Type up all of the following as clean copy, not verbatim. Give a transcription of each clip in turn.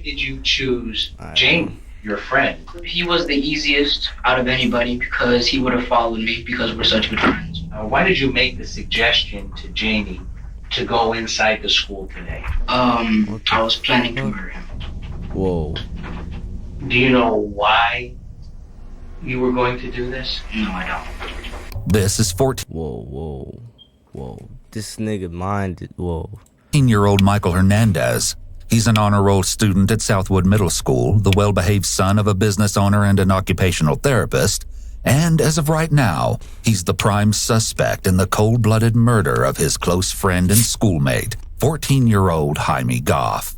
Did you choose Jamie, your friend? He was the easiest out of anybody because he would have followed me because we're such good friends. Why did you make the suggestion to Jamie to go inside the school today? I was planning to murder him. Whoa. Do you know why you were going to do this? No, I don't. This is Whoa. This nigga minded. Whoa. 14-year-old Micheal Hernandez. He's an honor roll student at Southwood Middle School, the well-behaved son of a business owner and an occupational therapist, and as of right now, he's the prime suspect in the cold-blooded murder of his close friend and schoolmate, 14-year-old Jaime Goff.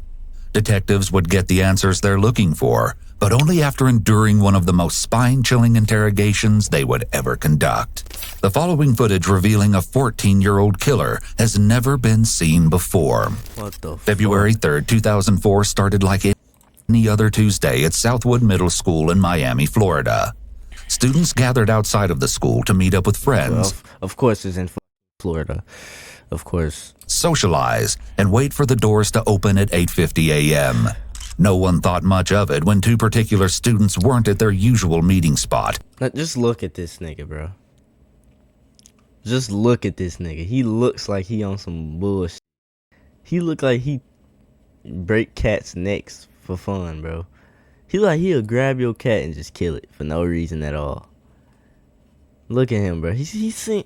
Detectives would get the answers they're looking for, but only after enduring one of the most spine-chilling interrogations they would ever conduct. The following footage revealing a 14-year-old killer has never been seen before. What the February 3rd, 2004 started like any other Tuesday at Southwood Middle School in Miami, Florida. Students gathered outside of the school to meet up with friends. Well, of course it's in Florida. Of course. Socialize, and wait for the doors to open at 8:50 a.m. No one thought much of it when two particular students weren't at their usual meeting spot. Now, just look at this nigga, bro. Just look at this nigga. He looks like he on some bullshit. He look like he break cats' necks for fun, bro. He like he'll grab your cat and just kill it for no reason at all. Look at him, bro. He's seen,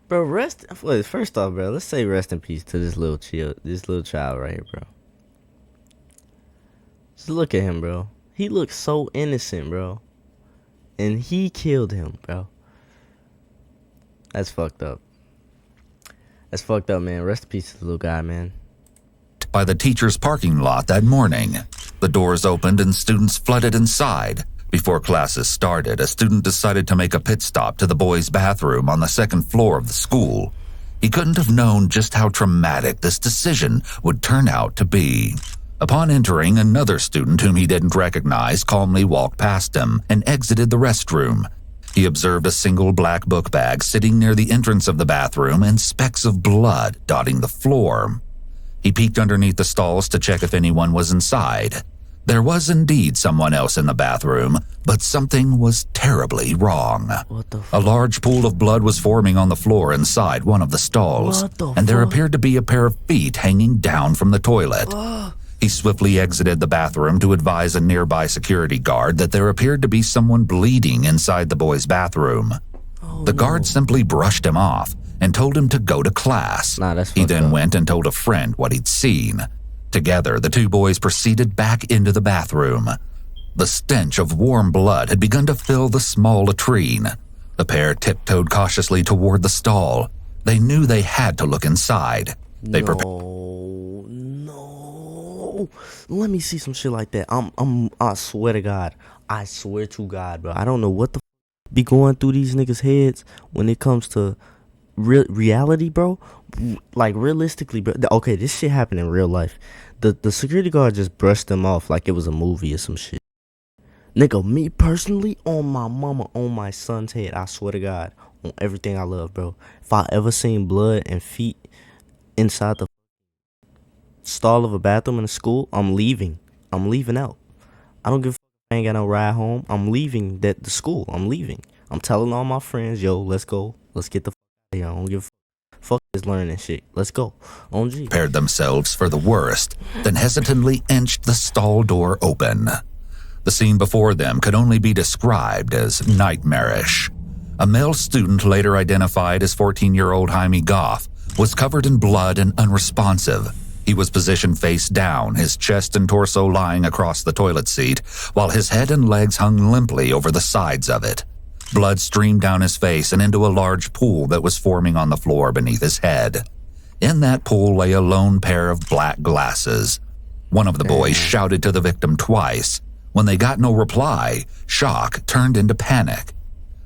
bro. First off, bro. Let's say rest in peace to this little child right here, bro. Just look at him, bro. He looks so innocent, bro. And he killed him, bro. That's fucked up. That's fucked up, man. Rest in peace to the little guy, man. By the teacher's parking lot that morning, the doors opened and students flooded inside. Before classes started, a student decided to make a pit stop to the boys' bathroom on the second floor of the school. He couldn't have known just how traumatic this decision would turn out to be. Upon entering, another student whom he didn't recognize calmly walked past him and exited the restroom. He observed a single black book bag sitting near the entrance of the bathroom and specks of blood dotting the floor. He peeked underneath the stalls to check if anyone was inside. There was indeed someone else in the bathroom, but something was terribly wrong. What the fuck? A large pool of blood was forming on the floor inside one of the stalls, and there appeared to be a pair of feet hanging down from the toilet. He swiftly exited the bathroom to advise a nearby security guard that there appeared to be someone bleeding inside the boys' bathroom. The guard simply brushed him off and told him to go to class. He then went and told a friend what he'd seen. Together, the two boys proceeded back into the bathroom. The stench of warm blood had begun to fill the small latrine. The pair tiptoed cautiously toward the stall. They knew they had to look inside. No. Let me see some shit like that. I swear to God. I swear to God, bro. I don't know what the be going through these niggas' heads when it comes to reality, bro. Like, realistically, bro. Okay, this shit happened in real life. The security guard just brushed them off like it was a movie or some shit. Nigga, me personally, on my mama, on my son's head, I swear to God, on everything I love, bro. If I ever seen blood and feet inside the stall of a bathroom in a school, I'm leaving. I'm leaving out. I don't give a fuck if I ain't got no ride home. I'm leaving the school. I'm leaving. I'm telling all my friends, yo, let's go. Let's get the fuck out of here. I don't give a fuck this learning shit. Let's go. On G. Prepared themselves for the worst, then hesitantly inched the stall door open. The scene before them could only be described as nightmarish. A male student, later identified as 14-year-old Jaime Goff, was covered in blood and unresponsive. He was positioned face down, his chest and torso lying across the toilet seat, while his head and legs hung limply over the sides of it. Blood streamed down his face and into a large pool that was forming on the floor beneath his head. In that pool lay a lone pair of black glasses. One of the boys shouted to the victim twice. When they got no reply, shock turned into panic.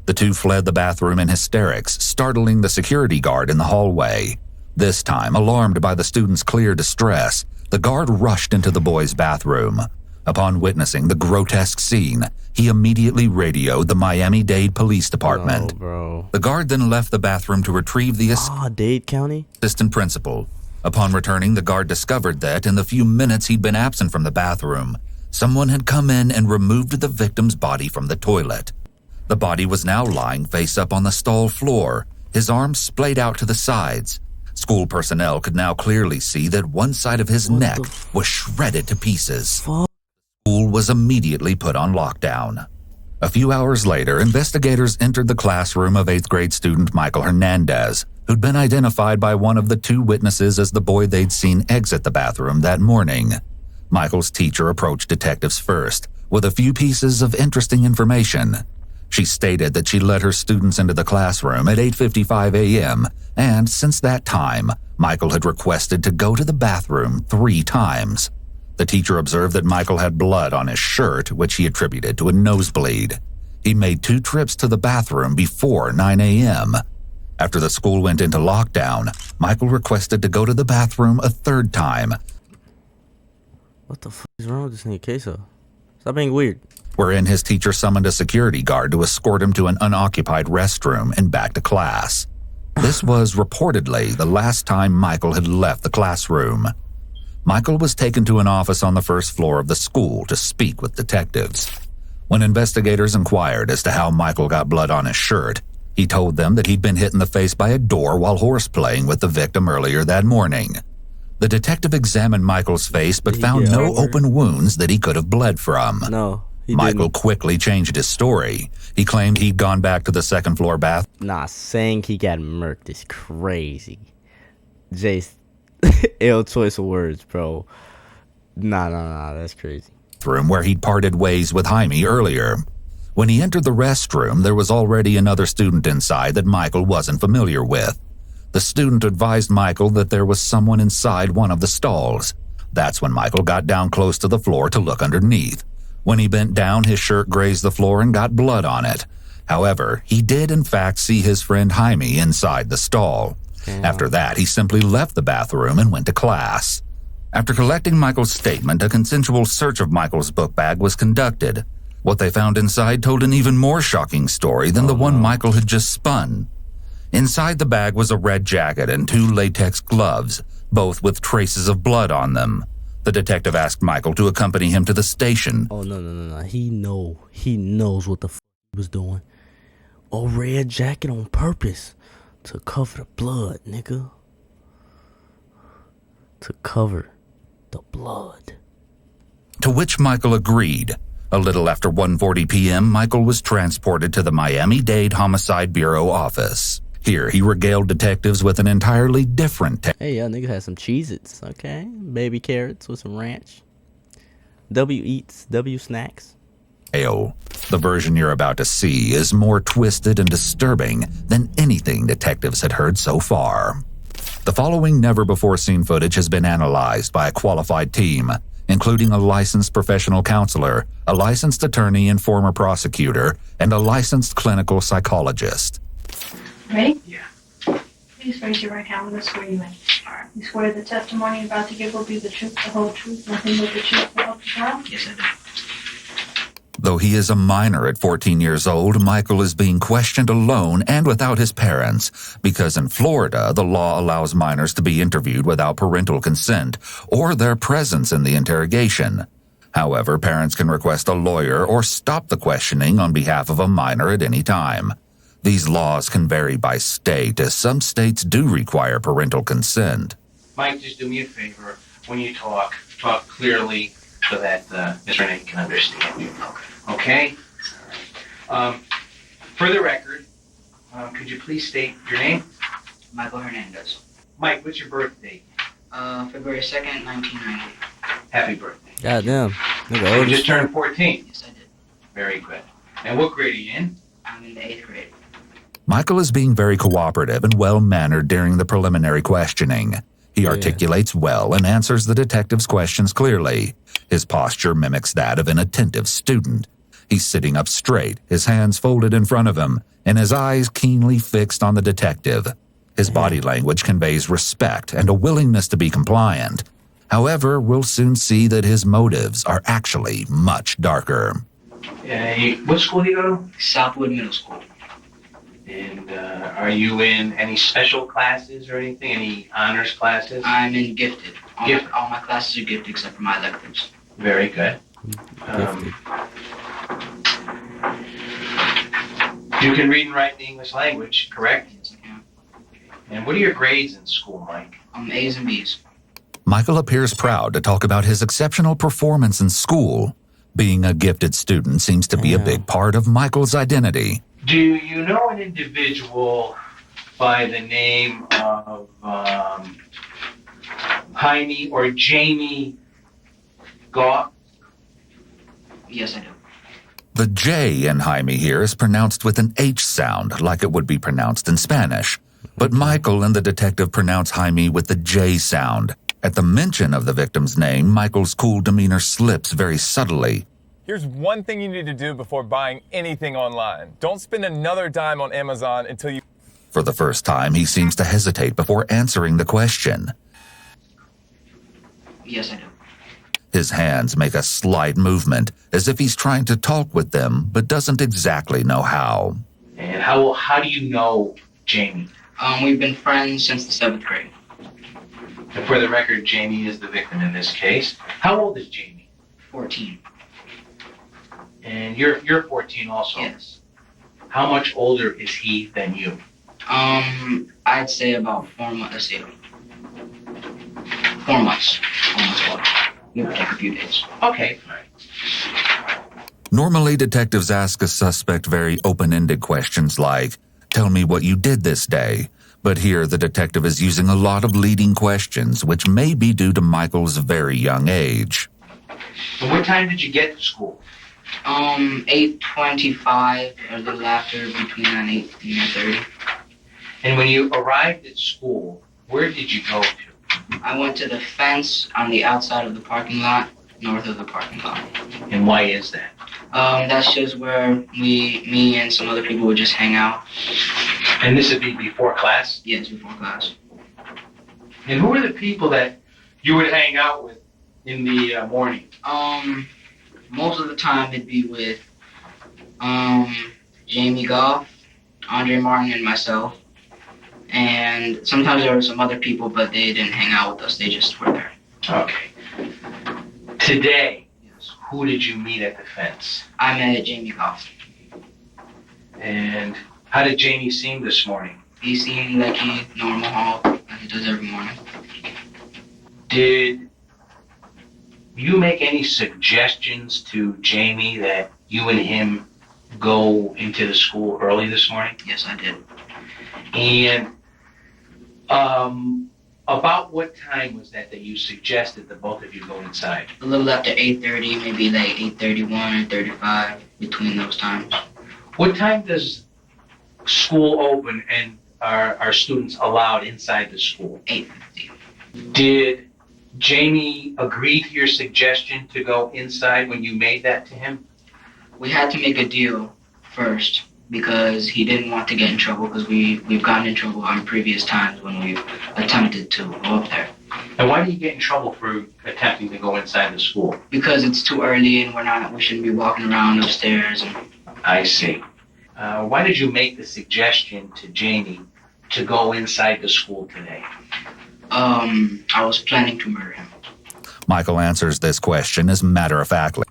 The two fled the bathroom in hysterics, startling the security guard in the hallway. This time, alarmed by the students' clear distress, the guard rushed into the boys' bathroom. Upon witnessing the grotesque scene, he immediately radioed the Miami-Dade Police Department. Oh, bro. The guard then left the bathroom to retrieve the Dade County? assistant principal. Upon returning, the guard discovered that in the few minutes he'd been absent from the bathroom, Someone had come in and removed the victim's body from the toilet. The body was now lying face up on the stall floor, his arms splayed out to the sides. School personnel could now clearly see that one side of his neck was shredded to pieces. School was immediately put on lockdown. A few hours later, investigators entered the classroom of 8th grade student Micheal Hernandez, who'd been identified by one of the 2 witnesses as the boy they'd seen exit the bathroom that morning. Michael's teacher approached detectives first, with a few pieces of interesting information. She stated that she let her students into the classroom at 8:55 a.m., and since that time, Micheal had requested to go to the bathroom 3 times. The teacher observed that Micheal had blood on his shirt, which he attributed to a nosebleed. He made 2 trips to the bathroom before 9 a.m. After the school went into lockdown, Micheal requested to go to the bathroom a 3rd time. What the fuck is wrong with this nigga Queso? Stop being weird. Wherein his teacher summoned a security guard to escort him to an unoccupied restroom and back to class. This was reportedly the last time Micheal had left the classroom. Micheal was taken to an office on the 1st floor of the school to speak with detectives. When investigators inquired as to how Micheal got blood on his shirt, he told them that he'd been hit in the face by a door while horseplaying with the victim earlier that morning. The detective examined Michael's face but found no open wounds that he could have bled from. No, Micheal quickly changed his story. He claimed he'd gone back to the 2nd floor bath. Nah, saying he got murked is crazy. Jace, ill choice of words, bro. Nah, that's crazy. Room where he'd parted ways with Jaime earlier. When he entered the restroom, there was already another student inside that Micheal wasn't familiar with. The student advised Micheal that there was someone inside one of the stalls. That's when Micheal got down close to the floor to look underneath. When he bent down, his shirt grazed the floor and got blood on it. However, he did in fact see his friend Jaime inside the stall. After that, he simply left the bathroom and went to class. After collecting Michael's statement, a consensual search of Michael's book bag was conducted. What they found inside told an even more shocking story than the one Micheal had just spun. Inside the bag was a red jacket and 2 latex gloves, both with traces of blood on them. The detective asked Micheal to accompany him to the station. Oh, no. He knows what the f*** he was doing. A red jacket on purpose. To cover the blood, nigga. To cover the blood. To which Micheal agreed. A little after 1:40 p.m., Micheal was transported to the Miami-Dade Homicide Bureau office. Here, he regaled detectives with an entirely different Hey, y'all nigga had some Cheez-Its, okay? Baby carrots with some ranch. W eats, W snacks. tale. The version you're about to see is more twisted and disturbing than anything detectives had heard so far. The following never-before-seen footage has been analyzed by a qualified team, including a licensed professional counselor, a licensed attorney and former prosecutor, and a licensed clinical psychologist. Ready? Yeah. Please raise your right hand when I swear you in. You swear the testimony you're about to give will be the truth, the whole truth, nothing but the truth to help you trial? Yes, I do. Though he is a minor at 14 years old, Micheal is being questioned alone and without his parents, because in Florida, the law allows minors to be interviewed without parental consent or their presence in the interrogation. However, parents can request a lawyer or stop the questioning on behalf of a minor at any time. These laws can vary by state, as some states do require parental consent. Mike, just do me a favor. When you talk clearly so that Ms. Renee can understand you. Okay? For the record, could you please state your name? Micheal Hernandez. Mike, what's your birth date? February 2nd, 1990. Happy birthday. Goddamn. Nigga, You old just as turned 14. Yes, I did. Very good. And what grade are you in? I'm in the 8th grade. Micheal is being very cooperative and well-mannered during the preliminary questioning. He articulates well and answers the detective's questions clearly. His posture mimics that of an attentive student. He's sitting up straight, his hands folded in front of him, and his eyes keenly fixed on the detective. His body language conveys respect and a willingness to be compliant. However, we'll soon see that his motives are actually much darker. What school do you go to? Southwood Middle School. And are you in any special classes or anything? Any honors classes? I'm in gifted. Gifted. All my classes are gifted except for my electives. Very good. Gifted. You can read and write the English language, correct? Yes, I can. And what are your grades in school, Mike? A's and B's. Michael appears proud to talk about his exceptional performance in school. Being a gifted student seems to be a big part of Michael's identity. Do you know an individual by the name of Jaime or Jamie Goff? Yes, I do. The J in Jaime here is pronounced with an H sound, like it would be pronounced in Spanish. But Michael and the detective pronounce Jaime with the J sound. At the mention of the victim's name, Michael's cool demeanor slips very subtly. Here's one thing you need to do before buying anything online. Don't spend another dime on Amazon until you... For the first time, he seems to hesitate before answering the question. Yes, I do. His hands make a slight movement, as if he's trying to talk with them, but doesn't exactly know how. And how do you know Jamie? We've been friends since the 7th grade. And for the record, Jamie is the victim in this case. How old is Jamie? 14. And you're 14 also. Yes. How much older is he than you? I'd say about 4 months. Let's see. 4 months. Almost 4. Give or take a few days. Okay. All right. Normally, detectives ask a suspect very open-ended questions like, "Tell me what you did this day." But here, the detective is using a lot of leading questions, which may be due to Michael's very young age. And what time did you get to school? 8:25, a little after, between 8 and 8:30. And when you arrived at school, where did you go to? I went to the fence on the outside of the parking lot, north of the parking lot. And why is that? That's just where me and some other people would just hang out. And this would be before class? Yes, before class. And who were the people that you would hang out with in the morning? Most of the time it'd be with Jamie Goff, Andre Martin, and myself. And sometimes there were some other people, but they didn't hang out with us. They just were there. Okay. Today, Yes. who did you meet at the fence? I met Jamie Goff. And how did Jamie seem this morning? He seemed like he normal haul, like he does every morning. Did you make any suggestions to Jamie that you and him go into the school early this morning? Yes, I did. And about what time was that you suggested that both of you go inside? A little after 8:30, maybe like 8:31 or 35, between those times. What time does school open and are students allowed inside the school? 8:50. Did Jamie agree to your suggestion to go inside when you made that to him? We had to make a deal first because he didn't want to get in trouble because we've gotten in trouble on previous times when we've attempted to go up there. And why do you get in trouble for attempting to go inside the school? Because it's too early and we shouldn't be walking around upstairs. And I see. Why did you make the suggestion to Jamie to go inside the school today? I was planning to murder him. Michael answers this question as matter-of-factly.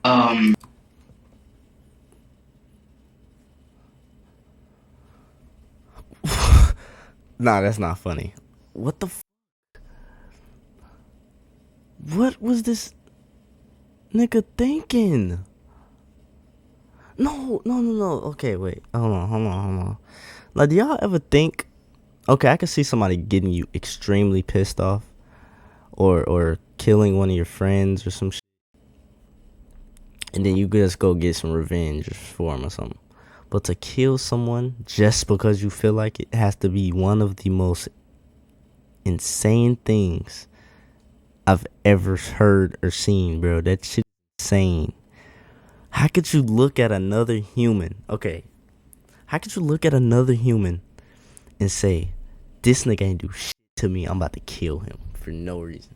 Nah, that's not funny. What the What was this nigga thinking? No. Okay, wait. Hold on. Like, do y'all ever think, okay, I could see somebody getting you extremely pissed off or killing one of your friends or some shit, and then you just go get some revenge for him or something. But to kill someone just because you feel like it has to be one of the most insane things I've ever heard or seen, bro. That shit is insane. How could you look at another human? Okay. How could you look at another human and say, this nigga ain't do shit to me, I'm about to kill him for no reason?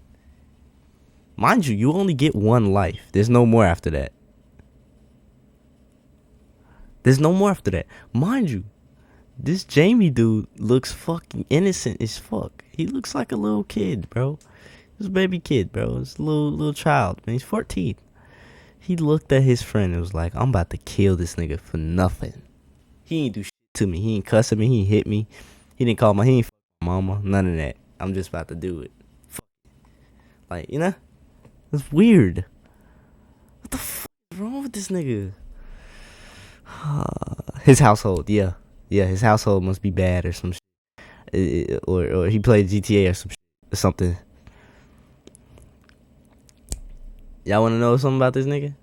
Mind you, you only get one life. There's no more after that. Mind you, this Jamie dude looks fucking innocent as fuck. He looks like a little kid, bro. He's a baby kid, bro. He's a little child, man. He's 14. He looked at his friend and was like, I'm about to kill this nigga for nothing. He ain't do shit to me. He ain't cuss at me. He ain't hit me. He ain't f my mama. None of that. I'm just about to do it. Like, you know? It's weird. What the fuck is wrong with this nigga? His household, yeah. Yeah, his household must be bad or some shit. Or he played GTA or some shit. Or something. Y'all want to know something about this nigga?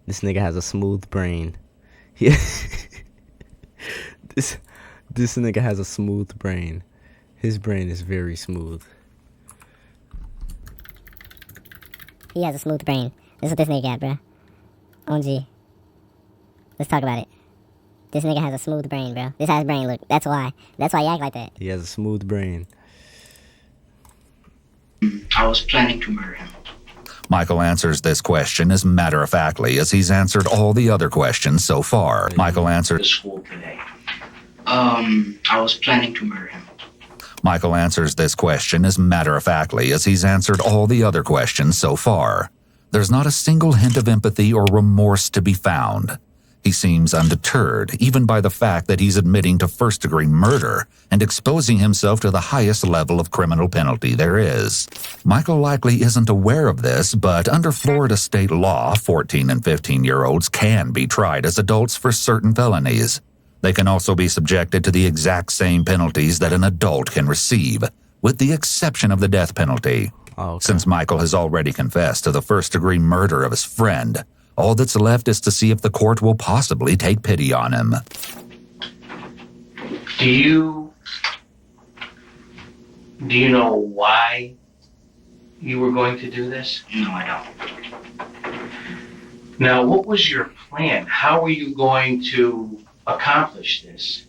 This nigga has a smooth brain. Yeah. This nigga has a smooth brain. His brain is very smooth. He has a smooth brain. This is what this nigga got, bruh. OG. Let's talk about it. This nigga has a smooth brain, bro. This is how his brain look. That's why. That's why he act like that. He has a smooth brain. I was planning to murder him. Michael answers this question as matter-of-factly as he's answered all the other questions so far. Michael answered The school today. I was planning to murder him. Michael answers this question as matter-of-factly as he's answered all the other questions so far. There's not a single hint of empathy or remorse to be found. He seems undeterred, even by the fact that he's admitting to first-degree murder and exposing himself to the highest level of criminal penalty there is. Michael likely isn't aware of this, but under Florida state law, 14 and 15-year-olds can be tried as adults for certain felonies. They can also be subjected to the exact same penalties that an adult can receive, with the exception of the death penalty. Oh, okay. Since Michael has already confessed to the first-degree murder of his friend, all that's left is to see if the court will possibly take pity on him. Do you know why you were going to do this? No, I don't. Now, what was your plan? How were you going to accomplish this?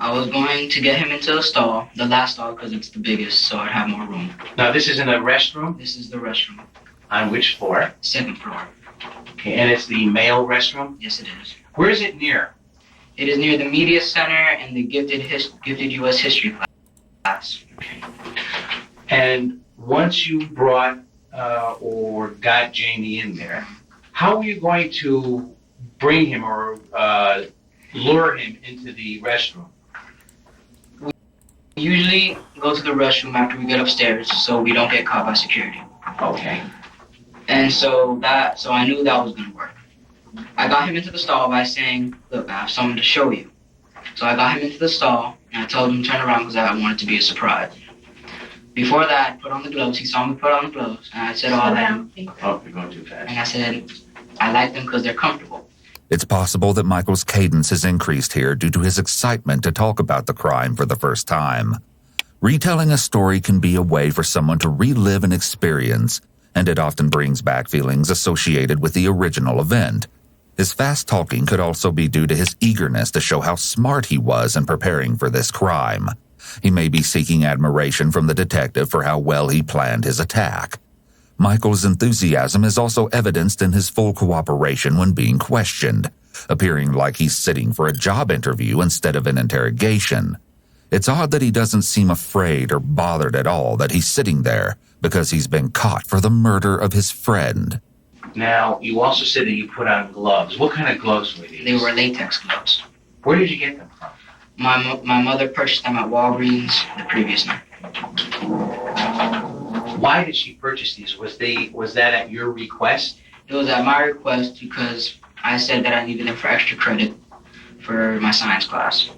I was going to get him into the stall, the last stall, because it's the biggest, so I'd have more room. Now, this is in a restroom? This is the restroom. On which floor? Second floor. Okay, and it's the male restroom? Yes, it is. Where is it near? It is near the media center and the gifted U.S. history class. Okay. And once you brought or got Jamie in there, how were you going to bring him or lure him into the restroom? We usually go to the restroom after we get upstairs so we don't get caught by security. Okay. And so I knew that was going to work. I got him into the stall by saying, look, I have something to show you. So I got him into the stall, and I told him to turn around because I wanted it to be a surprise. Before that, I put on the gloves. He saw me put on the gloves, and I said, Oh, you're going too fast. And I said, I like them because they're comfortable. It's possible that Michael's cadence has increased here due to his excitement to talk about the crime for the first time. Retelling a story can be a way for someone to relive an experience, and it often brings back feelings associated with the original event. His fast talking could also be due to his eagerness to show how smart he was in preparing for this crime. He may be seeking admiration from the detective for how well he planned his attack. Michael's enthusiasm is also evidenced in his full cooperation when being questioned, appearing like he's sitting for a job interview instead of an interrogation. It's odd that he doesn't seem afraid or bothered at all that he's sitting there because he's been caught for the murder of his friend. Now, you also said that you put on gloves. What kind of gloves were these? They were latex gloves. Where did you get them from? My mother purchased them at Walgreens the previous night. Why did she purchase these? Was that at your request? It was at my request because I said that I needed them for extra credit for my science class.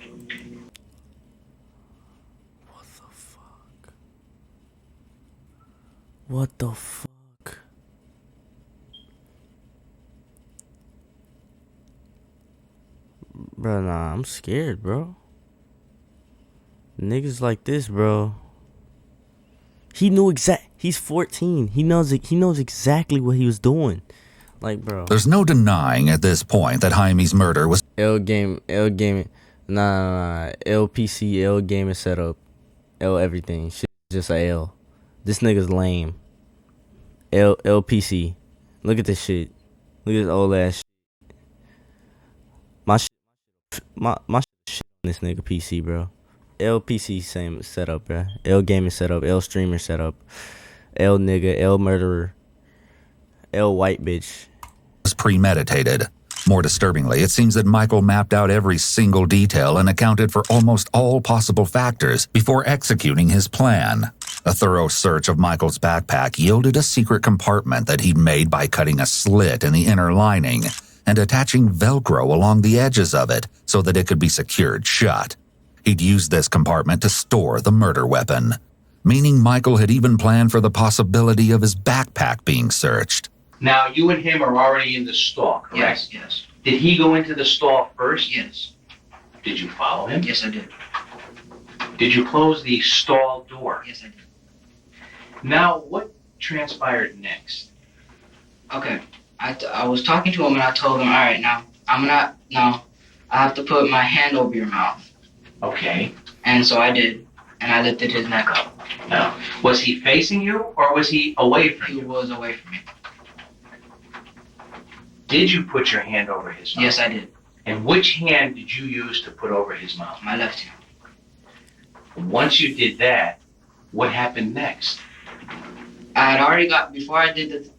What the fuck? Bro, nah, I'm scared, bro. Niggas like this, bro. He knew he's 14. He knows exactly what he was doing. Like, bro. There's no denying at this point that Jaime's murder was L gaming, nah. LPC, L gaming setup, L everything. Shit, just a L. This nigga's lame. LPC. Look at this shit. Look at this old ass shit. My shit on this nigga PC, bro. LPC same setup, bro. L gaming setup, L streamer setup, L nigga, L murderer, L white bitch. was premeditated. More disturbingly, it seems that Michael mapped out every single detail and accounted for almost all possible factors before executing his plan. A thorough search of Michael's backpack yielded a secret compartment that he'd made by cutting a slit in the inner lining and attaching Velcro along the edges of it so that it could be secured shut. He'd used this compartment to store the murder weapon, meaning Michael had even planned for the possibility of his backpack being searched. Now, you and him are already in the stall, correct? Yes. Did he go into the stall first? Yes. Did you follow him? Yes, I did. Did you close the stall door? Yes, I did. Now, what transpired next? Okay. I was talking to him and I told him, all right, now I have to put my hand over your mouth. Okay. And so I did, and I lifted his neck up. Now, was he facing you or was he away from He you? was away from me. Did you put your hand over his mouth? Yes, I did. And which hand did you use to put over his mouth? My left hand. Once you did that, what happened next? I had already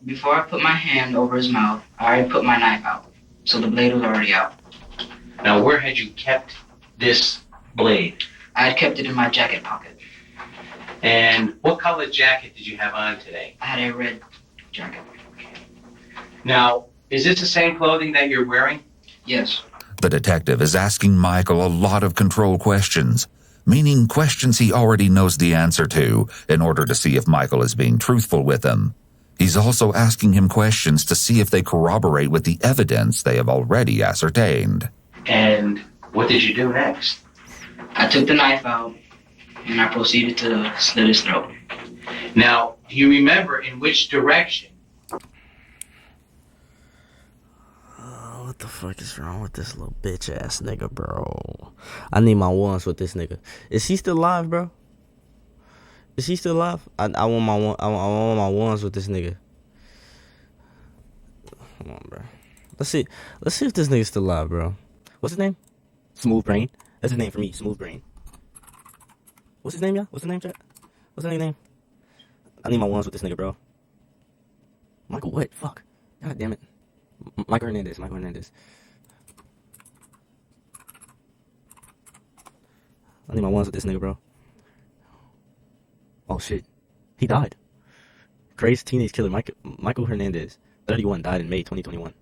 before I put my hand over his mouth, I already put my knife out. So the blade was already out. Now, where had you kept this blade? I had kept it in my jacket pocket. And what color jacket did you have on today? I had a red jacket. Now, is this the same clothing that you're wearing? Yes. The detective is asking Michael a lot of control questions, meaning questions he already knows the answer to in order to see if Michael is being truthful with him. He's also asking him questions to see if they corroborate with the evidence they have already ascertained. And what did you do next? I took the knife out and I proceeded to slit his throat. Now, do you remember in which direction? What the fuck is wrong with this little bitch ass nigga, bro? I need my ones with this nigga. Is he still alive, bro? Is he still alive? I want my one. I want my ones with this nigga. Come on, bro. Let's see if this nigga's still alive, bro. What's his name? Smooth Brain. That's his name for me. Smooth Brain. What's his name, y'all? What's his name, chat? What's that name? I need my ones with this nigga, bro. Michael, what? Fuck. God damn it. Michael Hernandez. I need my ones with this nigga, bro. Oh shit. He died. Crazy teenage killer Michael Hernandez, 31, died in May 2021.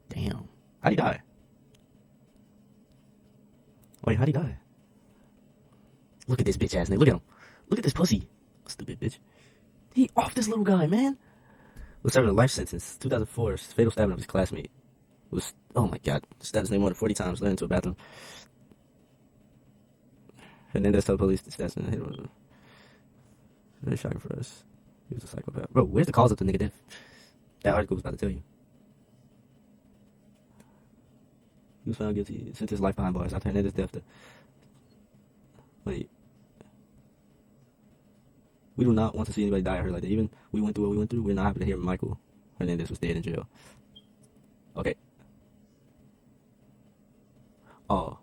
Damn. How'd he die? Wait, how'd he die? Look at this bitch ass nigga. Look at him. Look at this pussy. Stupid bitch. He off this little guy, man. Was serving a life sentence. 2004, fatal stabbing of his classmate. Was, oh my god, stabbed his name more than 40 times, led into a bathroom. Hernandez told police the stats and hit him. Very shocking for us. He was a psychopath. Bro, where's the cause of the nigga death? That article was about to tell you. He was found guilty, sent his life behind bars after Hernandez's death. Wait. We do not want to see anybody die or hurt like that. Even we went through what we went through, we're not happy to hear Michael Hernandez was dead in jail. Okay. Oh.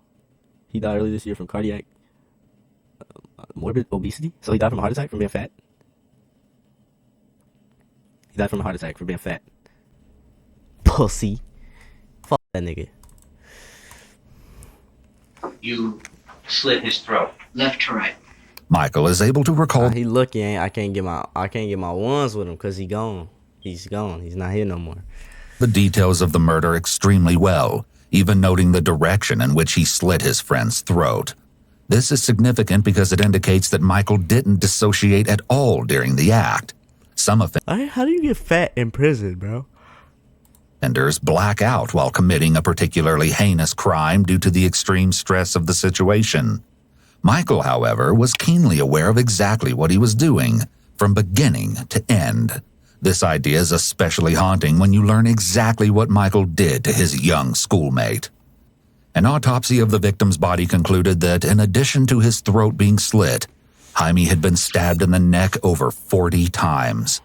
He died earlier this year from cardiac morbid obesity? So he died from a heart attack from being fat? He died from a heart attack from being fat. Pussy. Fuck that nigga. You slit his throat. Left to right. Michael is able to recall He lucky I can't get my ones with him because he gone. He's gone. He's not here no more. the details of the murder extremely well, even noting the direction in which he slit his friend's throat. This is significant because it indicates that Michael didn't dissociate at all during the act. Some How do you get fat in prison, bro? offenders black out while committing a particularly heinous crime due to the extreme stress of the situation. Michael, however, was keenly aware of exactly what he was doing, from beginning to end. This idea is especially haunting when you learn exactly what Michael did to his young schoolmate. An autopsy of the victim's body concluded that, in addition to his throat being slit, Jaime had been stabbed in the neck over 40 times.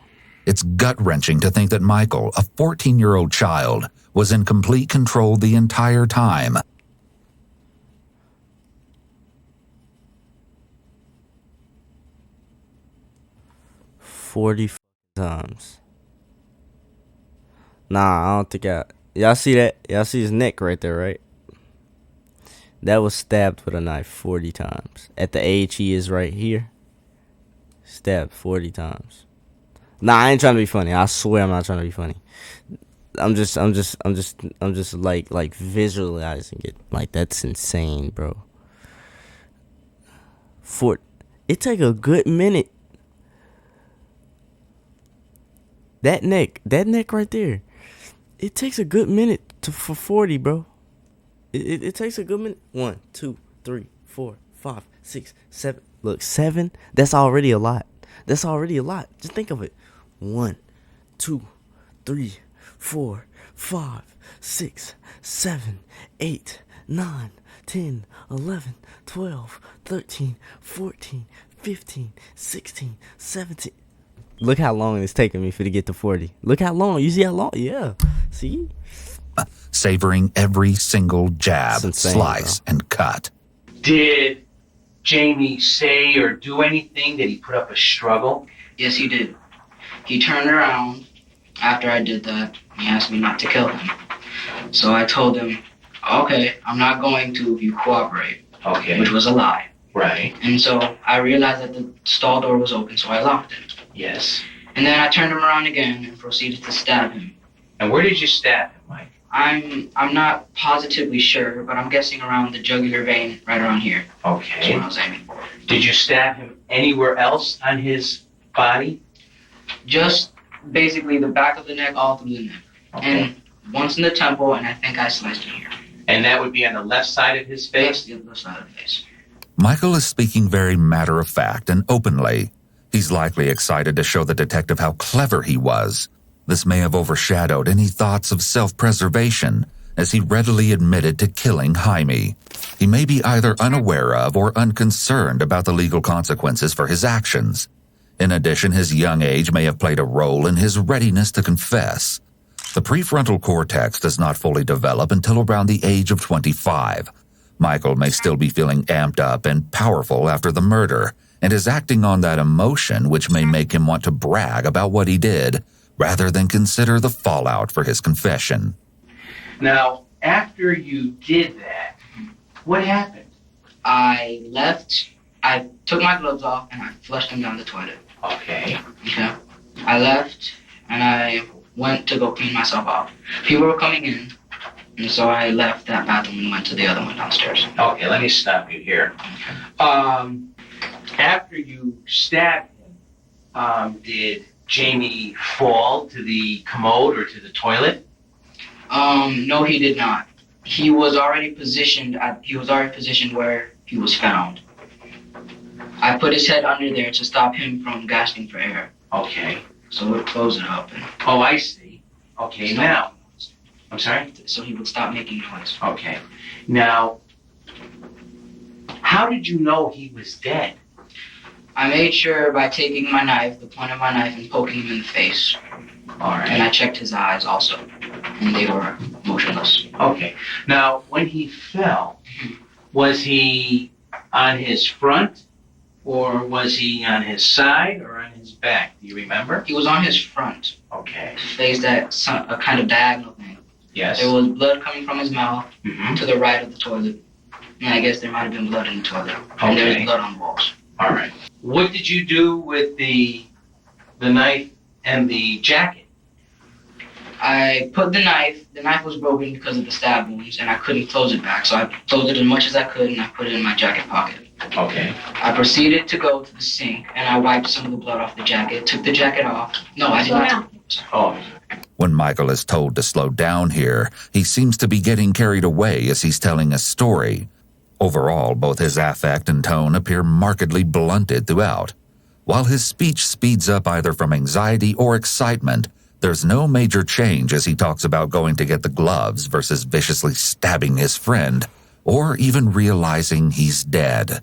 It's gut-wrenching to think that Michael, a 14-year-old child, was in complete control the entire time. 40 times. Nah, I don't think y'all see that? Y'all see his neck right there, right? That was stabbed with a knife 40 times. At the age he is right here, stabbed 40 times. Nah, I ain't trying to be funny. I swear I'm not trying to be funny. I'm just like visualizing it. Like, that's insane, bro. It take a good minute. That neck right there. It takes a good minute for 40, bro. It takes a good minute. 1, 2, 3, 4, 5, 6, 7. Look, 7. That's already a lot. That's already a lot. Just think of it. 1, 2, 3, 4, 5, 6, 7, 8, 9, 10, 11, 12, 13, 14, 15, 16, 17. Look how long it's taking me to get to 40. Look how long. You see how long? Yeah. See? Savoring every single jab, That's insane, slice, bro. and cut. Did Jamie say or do anything? Did he put up a struggle? Yes, he did. He turned around after I did that. He asked me not to kill him. So I told him, okay, I'm not going to if you cooperate. Okay. Which was a lie. Right. And so I realized that the stall door was open, so I locked it. Yes. And then I turned him around again and proceeded to stab him. And where did you stab him, Mike? I'm not positively sure, but I'm guessing around the jugular vein right around here. That's Okay. what I was aiming for. Did you stab him anywhere else on his body? Just basically the back of the neck, all through the neck. Okay. And once in the temple, and I think I sliced it here. And that would be on the left side of his face? Yes, the left side of the face. Michael is speaking very matter-of-fact and openly. He's likely excited to show the detective how clever he was. This may have overshadowed any thoughts of self-preservation, as he readily admitted to killing Jaime. He may be either unaware of or unconcerned about the legal consequences for his actions. In addition, his young age may have played a role in his readiness to confess. The prefrontal cortex does not fully develop until around the age of 25. Michael may still be feeling amped up and powerful after the murder, and is acting on that emotion which may make him want to brag about what he did, rather than consider the fallout for his confession. Now, after you did that, what happened? I left, I took my gloves off, and I flushed them down the toilet. Okay. Okay. I left, and I went to go clean myself off. People were coming in, and so I left that bathroom and went to the other one downstairs. Okay, let me stop you here. After you stabbed him, did Jamie fall to the commode or to the toilet? No, he did not. He was already positioned where he was found. I put his head under there to stop him from gasping for air. Okay. So it would close it up. And Oh, I see. Okay, stop. now. I'm sorry? So he would stop making noise. Okay. Now, how did you know he was dead? I made sure by taking my knife, the point of my knife, and poking him in the face. All And I right. checked his eyes also, and they were motionless. Okay. Now, when he fell, was he on his front, or was he on his side, or on his back? Do you remember? He was on his front, Okay. faced at a kind of diagonal thing. Yes. There was blood coming from his mouth Mm-hmm. to the right of the toilet. And I guess there might have been blood in the toilet. And there was Okay. blood on the walls. All right. What did you do with the knife and the jacket? I put the knife was broken because of the stab wounds, and I couldn't close it back. So I closed it as much as I could, and I put it in my jacket pocket. Okay. I proceeded to go to the sink, and I wiped some of the blood off the jacket, took the jacket off. No, I did not. Oh. When Michael is told to slow down here, he seems to be getting carried away as he's telling a story. Overall, both his affect and tone appear markedly blunted throughout. While his speech speeds up either from anxiety or excitement, there's no major change as he talks about going to get the gloves versus viciously stabbing his friend, or even realizing he's dead.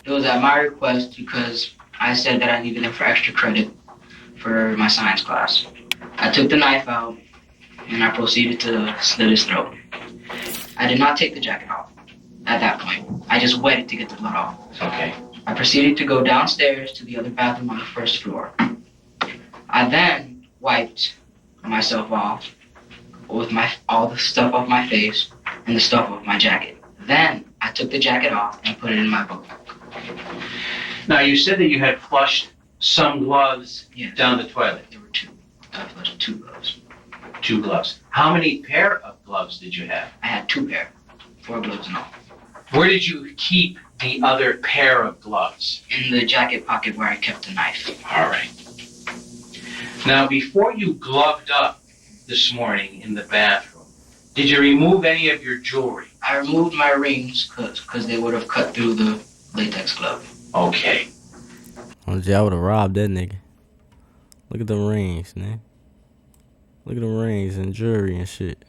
It was at my request because I said that I needed him for extra credit for my science class. I took the knife out, and I proceeded to slit his throat. I did not take the jacket off at that point. I just wet it to get the blood off. Okay. I proceeded to go downstairs to the other bathroom on the first floor. I then wiped myself off with all the stuff off my face and the stuff off my jacket. Then I took the jacket off and put it in my book. Now, you said that you had flushed some gloves Yes. down the toilet. There were two. I flushed 2 gloves. 2 gloves. How many pair of gloves did you have? I had 2 pair, 4 gloves in all. Where did you keep the other pair of gloves? In the jacket pocket where I kept the knife. All right. Now, before you gloved up this morning in the bathroom, did you remove any of your jewelry? I removed my rings because they would have cut through the latex glove. Okay. Oh, gee, I would have robbed that nigga. Look at the rings, man. Look at the rings and jewelry and shit.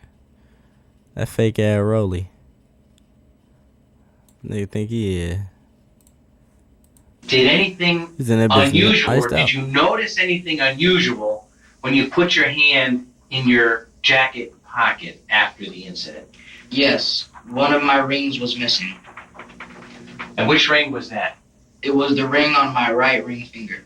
That fake ass Rolly. Nigga think he is. Did anything He's in that bitch unusual, or iced did out. you notice anything unusual when you put your hand in your jacket pocket after the incident? Yes, one of my rings was missing. And which ring was that? It was the ring on my right ring finger.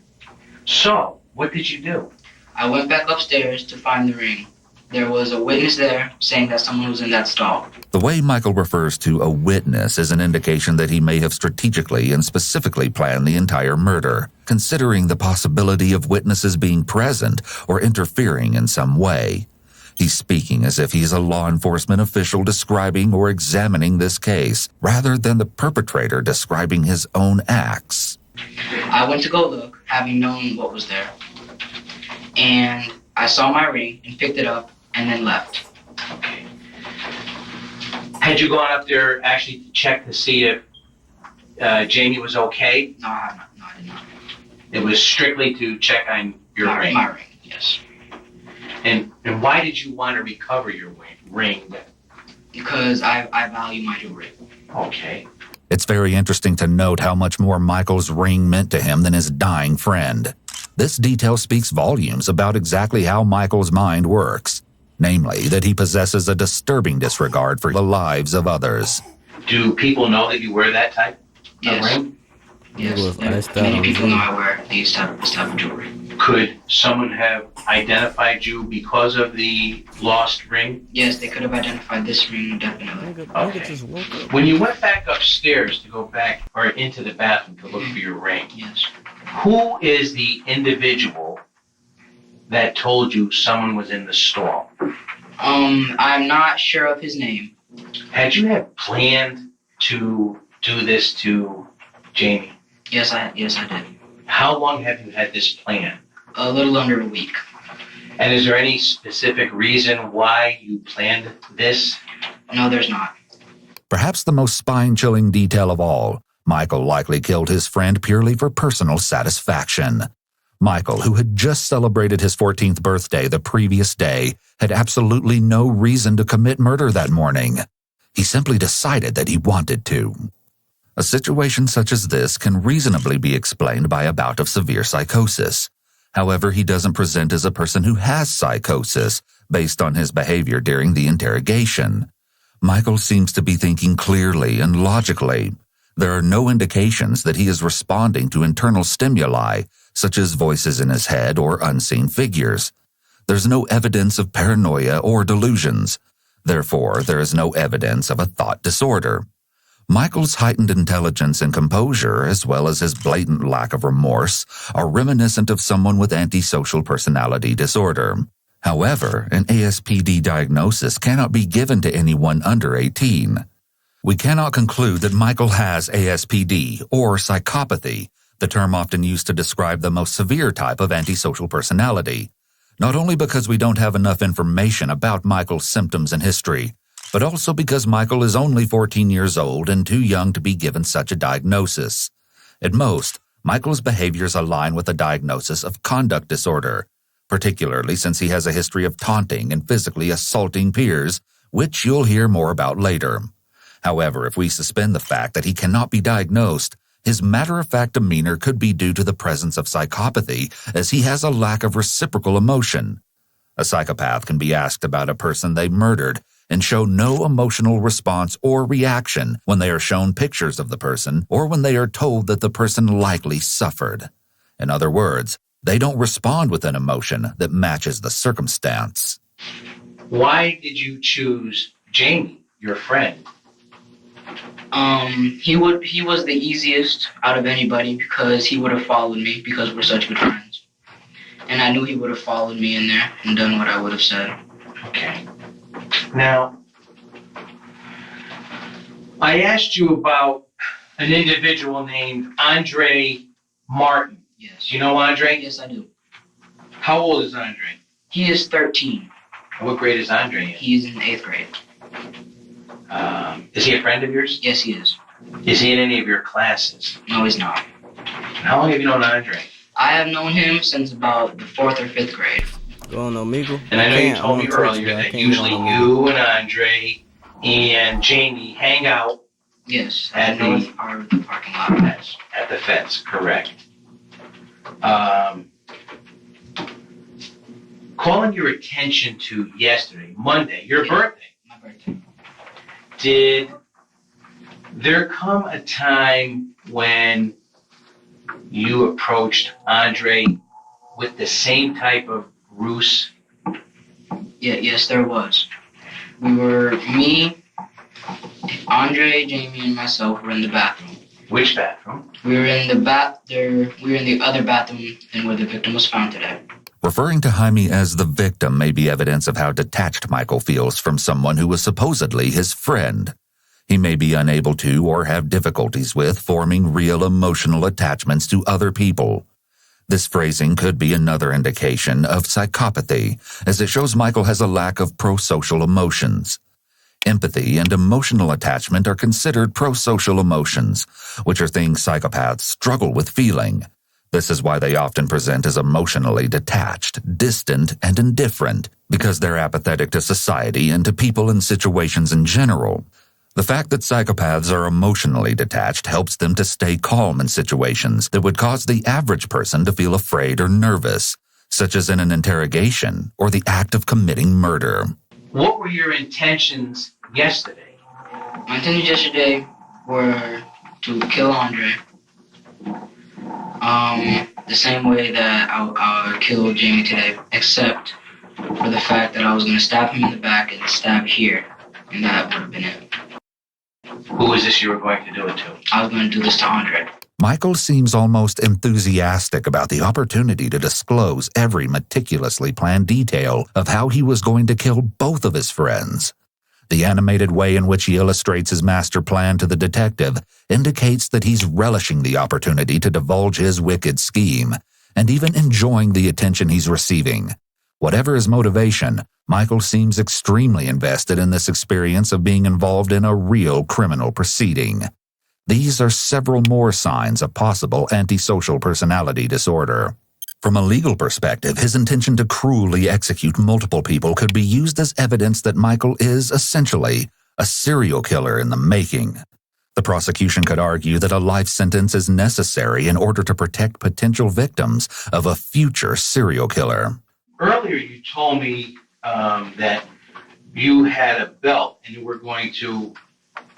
So, what did you do? I went back upstairs to find the ring. There was a witness there saying that someone was in that stall. The way Michael refers to a witness is an indication that he may have strategically and specifically planned the entire murder, considering the possibility of witnesses being present or interfering in some way. He's speaking as if he's a law enforcement official describing or examining this case, rather than the perpetrator describing his own acts. I went to go look, having known what was there. And I saw my ring and picked it up and then left. Okay. Had you gone up there actually to check to see if Jamie was okay? No, I have not. No, I did not. It was strictly to check on your ring. My ring, yes. And why did you want to recover your ring? Because I value my jewelry. Okay. It's very interesting to note how much more Michael's ring meant to him than his dying friend. This detail speaks volumes about exactly how Michael's mind works, namely that he possesses a disturbing disregard for the lives of others. Do people know that you wear that type of ring? Yes. It was iced out Many on people G. know I wear this type of jewelry. Could someone have identified you because of the lost ring? Yes, they could have identified this ring definitely. Okay. just woke up. When you went back upstairs to go back or into the bathroom to look for your ring, Yes. who is the individual that told you someone was in the stall? I'm not sure of his name. Had you had planned to do this to Jamie? Yes, I did. How long have you had this plan? A little under a week. And is there any specific reason why you planned this? No, there's not. Perhaps the most spine-chilling detail of all, Michael likely killed his friend purely for personal satisfaction. Michael, who had just celebrated his 14th birthday the previous day, had absolutely no reason to commit murder that morning. He simply decided that he wanted to. A situation such as this can reasonably be explained by a bout of severe psychosis. However, he doesn't present as a person who has psychosis based on his behavior during the interrogation. Michael seems to be thinking clearly and logically. There are no indications that he is responding to internal stimuli, such as voices in his head or unseen figures. There's no evidence of paranoia or delusions. Therefore, there is no evidence of a thought disorder. Michael's heightened intelligence and composure, as well as his blatant lack of remorse, are reminiscent of someone with antisocial personality disorder. However, an ASPD diagnosis cannot be given to anyone under 18. We cannot conclude that Michael has ASPD or psychopathy, the term often used to describe the most severe type of antisocial personality, not only because we don't have enough information about Michael's symptoms and history, but also because Michael is only 14 years old and too young to be given such a diagnosis. At most, Michael's behaviors align with a diagnosis of conduct disorder, particularly since he has a history of taunting and physically assaulting peers, which you'll hear more about later. However, if we suspend the fact that he cannot be diagnosed, his matter-of-fact demeanor could be due to the presence of psychopathy, as he has a lack of reciprocal emotion. A psychopath can be asked about a person they murdered and show no emotional response or reaction when they are shown pictures of the person or when they are told that the person likely suffered. In other words, they don't respond with an emotion that matches the circumstance. Why did you choose Jamie, your friend? He was the easiest out of anybody because he would have followed me because we're such good friends. And I knew he would have followed me in there and done what I would have said. Okay. Now, I asked you about an individual named Andre Martin. Yes. Do you know Andre? Yes, I do. How old is Andre? He is 13. What grade is Andre in? He's in 8th grade. Is he a friend of yours? Yes, he is. Is he in any of your classes? No, he's not. How long have you known Andre? I have known him since about the 4th or 5th grade. Go on, amigo. And I know you told me I'm gonna text earlier you. I that can't usually get on no you and Andre and Jamie hang out Yes, At at the north part of the parking lot. at the fence, correct? Calling your attention to yesterday, Monday, your birthday, My birthday. did there come a time when you approached Andre with the same type of ruse? Yeah, yes, there was. Me, Andre, Jamie, and myself were in the bathroom. Which bathroom? We were in the other bathroom than where the victim was found today. Referring to Jaime as the victim may be evidence of how detached Micheal feels from someone who was supposedly his friend. He may be unable to or have difficulties with forming real emotional attachments to other people. This phrasing could be another indication of psychopathy, as it shows Micheal has a lack of prosocial emotions. Empathy and emotional attachment are considered prosocial emotions, which are things psychopaths struggle with feeling. This is why they often present as emotionally detached, distant, and indifferent, because they're apathetic to society and to people and situations in general. The fact that psychopaths are emotionally detached helps them to stay calm in situations that would cause the average person to feel afraid or nervous, such as in an interrogation or the act of committing murder. What were your intentions yesterday? My intentions yesterday were to kill Andre. The same way that I killed Jamie today, except for the fact that I was going to stab him in the back and stab here, and that would have been it. Who was this you were going to do it to? I was going to do this to Andre. Micheal seems almost enthusiastic about the opportunity to disclose every meticulously planned detail of how he was going to kill both of his friends. The animated way in which he illustrates his master plan to the detective indicates that he's relishing the opportunity to divulge his wicked scheme, and even enjoying the attention he's receiving. Whatever his motivation, Micheal seems extremely invested in this experience of being involved in a real criminal proceeding. These are several more signs of possible antisocial personality disorder. From a legal perspective, his intention to cruelly execute multiple people could be used as evidence that Micheal is, essentially, a serial killer in the making. The prosecution could argue that a life sentence is necessary in order to protect potential victims of a future serial killer. Earlier you told me that you had a belt and you were going to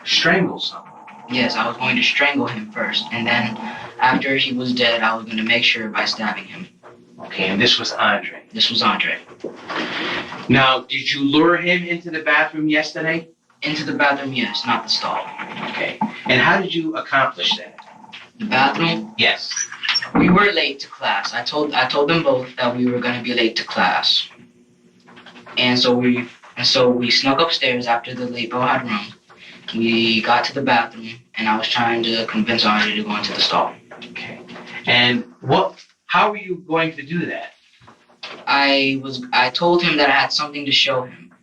strangle someone. Yes, I was going to strangle him first, and then after he was dead, I was going to make sure by stabbing him. Okay, and this was Andre. This was Andre. Now, did you lure him into the bathroom yesterday? Into the bathroom, yes, not the stall. Okay. And how did you accomplish that? The bathroom? Yes. We were late to class. I told them both that we were going to be late to class. And so we snuck upstairs after the late bell had rung. We got to the bathroom, and I was trying to convince Andre to go into the stall. Okay. And how were you going to do that? I told him that I had something to show him.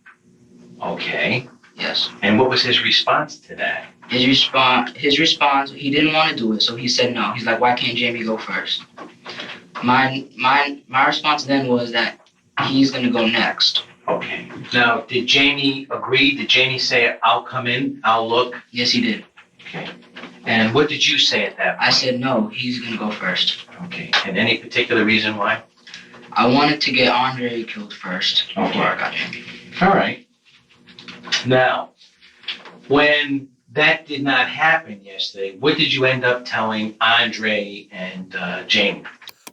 Okay. Yes. And what was his response to that? His response, he didn't want to do it, so he said no. He's like, why can't Jamie go first? My response then was that he's going to go next. Okay. Now, did Jamie agree? Did Jamie say, I'll come in, I'll look? Yes, he did. Okay. And what did you say at that point? I said no, he's going to go first. Okay. And any particular reason why? I wanted to get Andre killed first before Okay. I got Jamie. All right. Now, when that did not happen yesterday, what did you end up telling Andre and Jamie?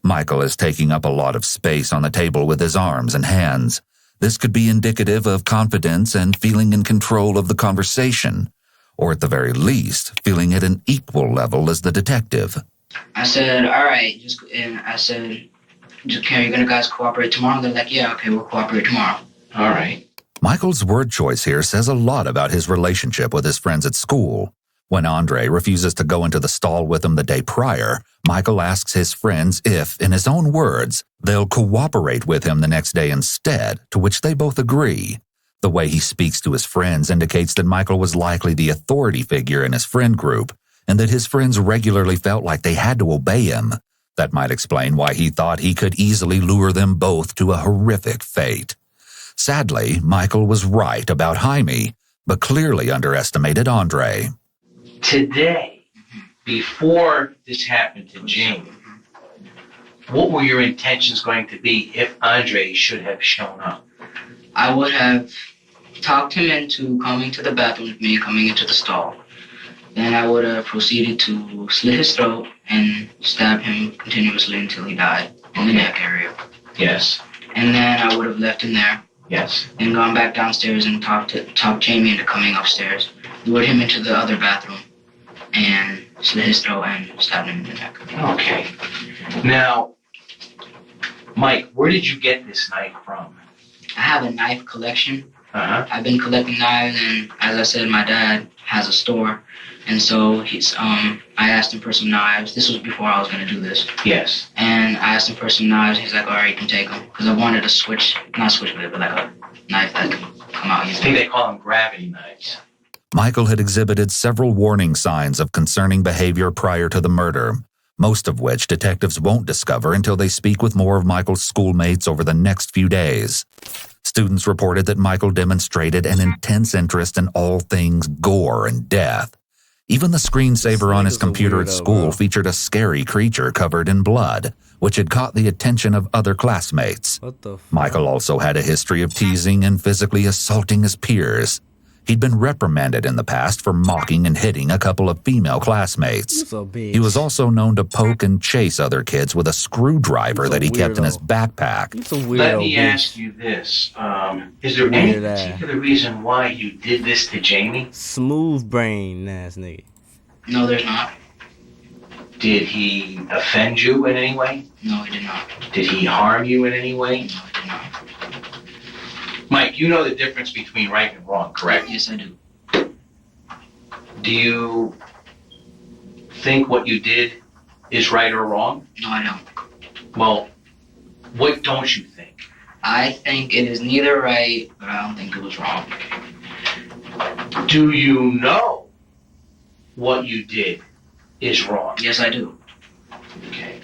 Micheal is taking up a lot of space on the table with his arms and hands. This could be indicative of confidence and feeling in control of the conversation, or at the very least, feeling at an equal level as the detective. I said, all right, and I said, are you gonna guys cooperate tomorrow? They're like, yeah, okay, we'll cooperate tomorrow. All right. Michael's word choice here says a lot about his relationship with his friends at school. When Andre refuses to go into the stall with him the day prior, Michael asks his friends if, in his own words, they'll cooperate with him the next day instead, to which they both agree. The way he speaks to his friends indicates that Michael was likely the authority figure in his friend group, and that his friends regularly felt like they had to obey him. That might explain why he thought he could easily lure them both to a horrific fate. Sadly, Michael was right about Jaime, but clearly underestimated Andre. Today, before this happened to Jamie, what were your intentions going to be if Andre should have shown up? I would have talked him into coming to the bathroom with me, coming into the stall. Then I would have proceeded to slit his throat and stab him continuously until he died in the neck area. Yes. And then I would have left him there. Yes. And gone back downstairs and talked Jamie into coming upstairs. Lured him into the other bathroom and slit his throat and stabbed him in the neck. Okay. Now, Mike, where did you get this knife from? I have a knife collection. Uh-huh. I've been collecting knives, and as I said, my dad has a store, and so I asked him for some knives. This was before I was going to do this. Yes. And I asked him for some knives. He's like, all right, you can take them. Because I wanted a not switchblade, but like a knife that can come out I easily. think they call them gravity knives. Michael had exhibited several warning signs of concerning behavior prior to the murder, most of which detectives won't discover until they speak with more of Michael's schoolmates over the next few days. Students reported that Michael demonstrated an intense interest in all things gore and death. Even the screensaver on his computer at school featured a scary creature covered in blood, which had caught the attention of other classmates. What the fuck? Michael also had a history of teasing and physically assaulting his peers. He'd been reprimanded in the past for mocking and hitting a couple of female classmates. So bitch. He was also known to poke and chase other kids with a screwdriver that he kept in his backpack. He's a weirdo. Let me bitch. ask you this. Is there any Weird ass. particular reason why you did this to Jamie? Smooth brain ass nigga. No, there's not. Did he offend you in any way? No, he did not. Did he harm you in any way? No, he did not. Mike, you know the difference between right and wrong, correct? Yes, I do. Do you think what you did is right or wrong? No, I don't. Well, what don't you think? I think it is neither right, but I don't think it was wrong. Do you know what you did is wrong? Yes, I do. Okay.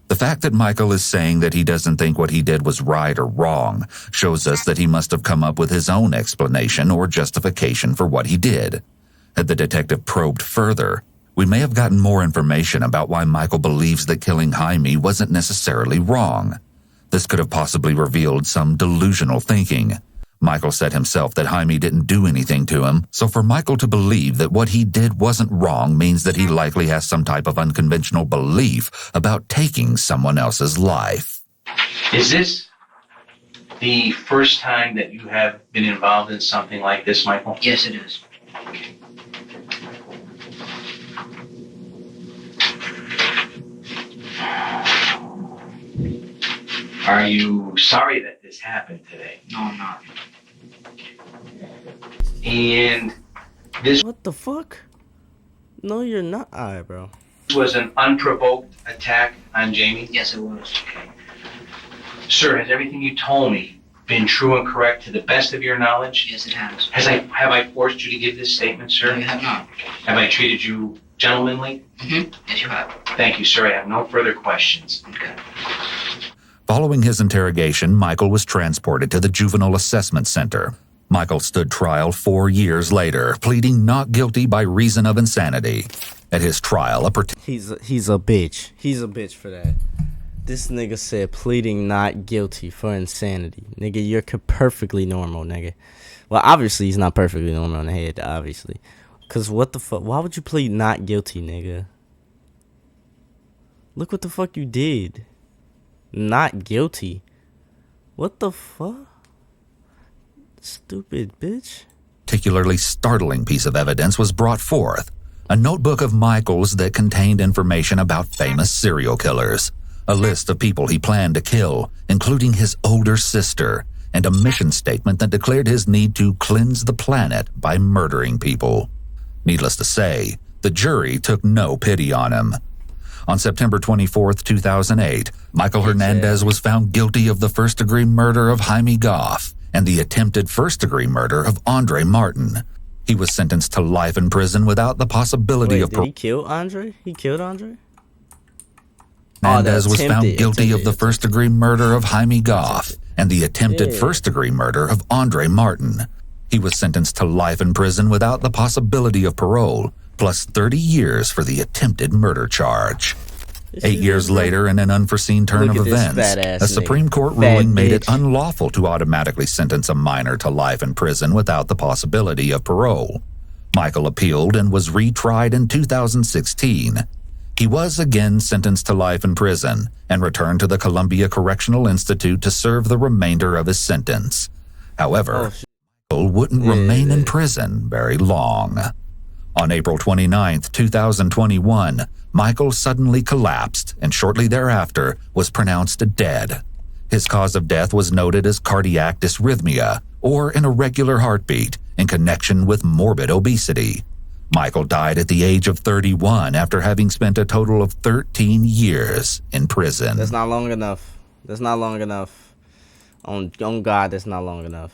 The fact that Michael is saying that he doesn't think what he did was right or wrong shows us that he must have come up with his own explanation or justification for what he did. Had the detective probed further, we may have gotten more information about why Michael believes that killing Jaime wasn't necessarily wrong. This could have possibly revealed some delusional thinking. Michael said himself that Jaime didn't do anything to him, so for Michael to believe that what he did wasn't wrong means that he likely has some type of unconventional belief about taking someone else's life. Is this the first time that you have been involved in something like this, Michael? Yes, it is. Are you sorry that this happened today? No, I'm not. And this What the fuck? No, you're not. Alright, bro. was an unprovoked attack on Jamie? Yes, it was. Sir, has everything you told me been true and correct to the best of your knowledge? Yes, it has. Have I forced you to give this statement, No, sir? you have not. Have I treated you gentlemanly? Mm-hmm. Yes, you have. Thank you, sir. I have no further questions. Okay. Following his interrogation, Michael was transported to the Juvenile Assessment Center. Michael stood trial 4 years later, pleading not guilty by reason of insanity. At his trial, He's a bitch. He's a bitch for that. This nigga said pleading not guilty for insanity. Nigga, you're perfectly normal, nigga. Well, obviously he's not perfectly normal in the head, obviously. Cause what the fuck? Why would you plead not guilty, nigga? Look what the fuck you did. Not guilty. What the fuck? Stupid bitch. Particularly startling piece of evidence was brought forth. A notebook of Michael's that contained information about famous serial killers, a list of people he planned to kill, including his older sister, and a mission statement that declared his need to cleanse the planet by murdering people. Needless to say, the jury took no pity on him. On September 24, 2008, Michael Hernandez was found guilty of the first-degree murder of Jaime Goff and the attempted first-degree murder of Andre Martin. He was sentenced to life in prison without the possibility of did he kill Andre? He killed Andre? Hernandez was found guilty of the first-degree murder of Jaime Goff and the attempted first-degree murder of Andre Martin. He was sentenced to life in prison without the possibility of parole, plus 30 years for the attempted murder charge. 8 years later, in an unforeseen turn of events, a Supreme Court ruling made it unlawful to automatically sentence a minor to life in prison without the possibility of parole. Michael appealed and was retried in 2016. He was again sentenced to life in prison and returned to the Columbia Correctional Institute to serve the remainder of his sentence. However, Michael wouldn't remain in prison very long. On April 29, 2021, Michael suddenly collapsed and shortly thereafter was pronounced dead. His cause of death was noted as cardiac dysrhythmia, or an irregular heartbeat, in connection with morbid obesity. Michael died at the age of 31 after having spent a total of 13 years in prison. That's not long enough. That's not long enough. On God, that's not long enough.